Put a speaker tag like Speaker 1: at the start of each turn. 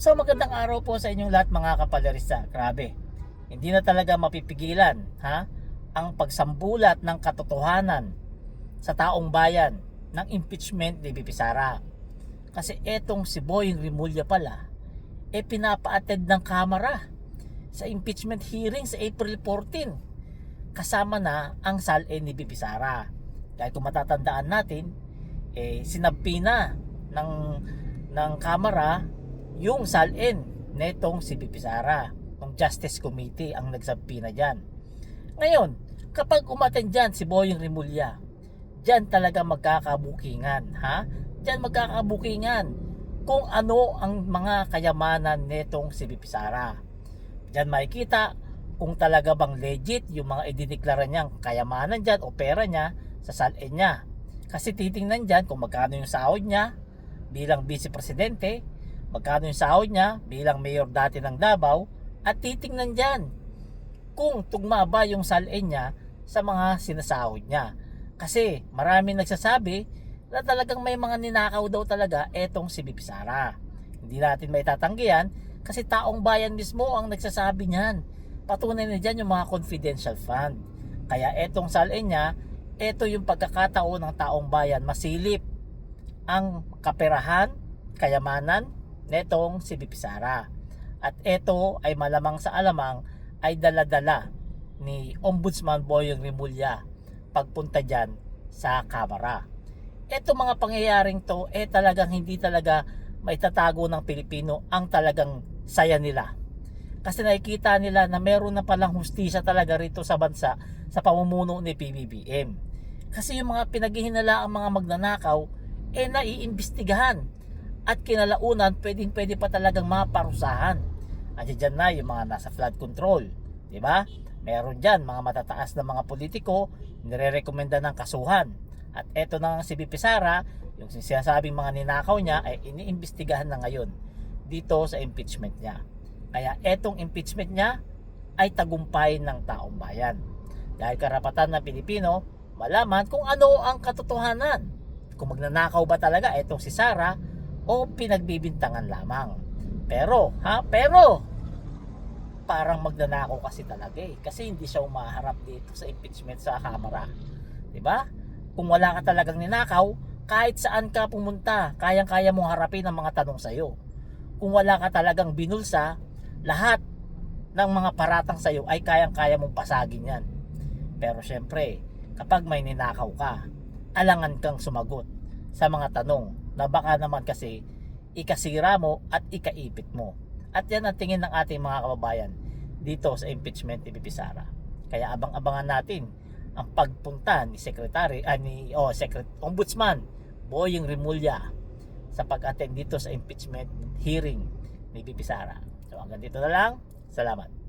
Speaker 1: So magandang araw po sa inyong lahat mga kapalerista. Grabe, hindi na talaga mapipigilan ang pagsambulat ng katotohanan sa taong bayan ng impeachment ni BP Sara. Kasi etong si Boying Rimulya pala pinapa-attend ng Kamara sa impeachment hearing sa April 14. Kasama na ang SALN ni BP Sara. Dahil kung matatandaan natin, sinabpi na ng Kamara yung SALN netong si BP Sara, ng Justice Committee ang nagsabpi na dyan. Ngayon, kapag umattend dyan si Boying Rimulya, dyan talaga magkakabukingan, dyan magkakabukingan kung ano ang mga kayamanan netong si BP Sara. Dyan makikita kung talaga bang legit yung mga idineklara niyang kayamanan dyan o pera niya sa SALN niya. Kasi titingnan dyan kung magkano yung sahod niya bilang Vice Presidente, magkano yung sahod niya bilang mayor dati ng Davao, at titingnan dyan kung tugma ba yung SALN niya sa mga sinasahod niya. Kasi marami nagsasabi na talagang may mga ninakaw daw talaga etong si BP Sara. Hindi natin may tatanggihan kasi taong bayan mismo ang nagsasabi niyan. Patunay na dyan yung mga confidential fund. Kaya etong SALN niya, eto yung pagkakataon ng taong bayan masilip ang kaperahan, kayamanan netong si BP Sara. At ito ay malamang sa alamang ay dala-dala ni Ombudsman Boying Rimulya pagpunta dyan sa Kamara. Ito mga pangyayaring to talagang hindi talaga maitatago ng Pilipino ang talagang saya nila. Kasi nakikita nila na meron na palang hustisya talaga rito sa bansa sa pamumuno ni PBBM. Kasi yung mga pinaghihinala ang mga magnanakaw naiimbestigahan at kinalaunan pwede pa talagang maparusahan. Andiyan na yung mga nasa flood control, di ba? Meron diyan mga matataas na mga politiko nirerekomenda ng kasuhan. At eto na si BP Sara, yung sinasabing mga ninakaw niya ay iniimbestigahan na ngayon dito sa impeachment niya. Kaya etong impeachment niya ay tagumpay ng taong bayan. Dahil karapatan ng Pilipino malaman kung ano ang katotohanan. Kung magnanakaw ba talaga etong si Sara o pinagbibintangan lamang. Pero parang magnanakaw kasi talaga kasi hindi siya umaharap dito sa impeachment sa Kamara. 'Di ba? Kung wala ka talagang ninakaw, kahit saan ka pumunta, kayang-kaya mong harapin ang mga tanong sa iyo. Kung wala ka talagang binulsa, lahat ng mga paratang sa iyo ay kayang-kaya mong pasagin 'yan. Pero syempre, kapag may ninakaw ka, alangan kang sumagot sa mga tanong na baka naman kasi ikasira mo at ikaipit mo. At yan ang tingin ng ating mga kababayan dito sa impeachment ni BP Sara. Kaya abang-abangan natin ang pagpunta ni Ombudsman Boying Rimulya sa pag-attend dito sa impeachment hearing ni BP Sara. So hanggang dito na lang. Salamat.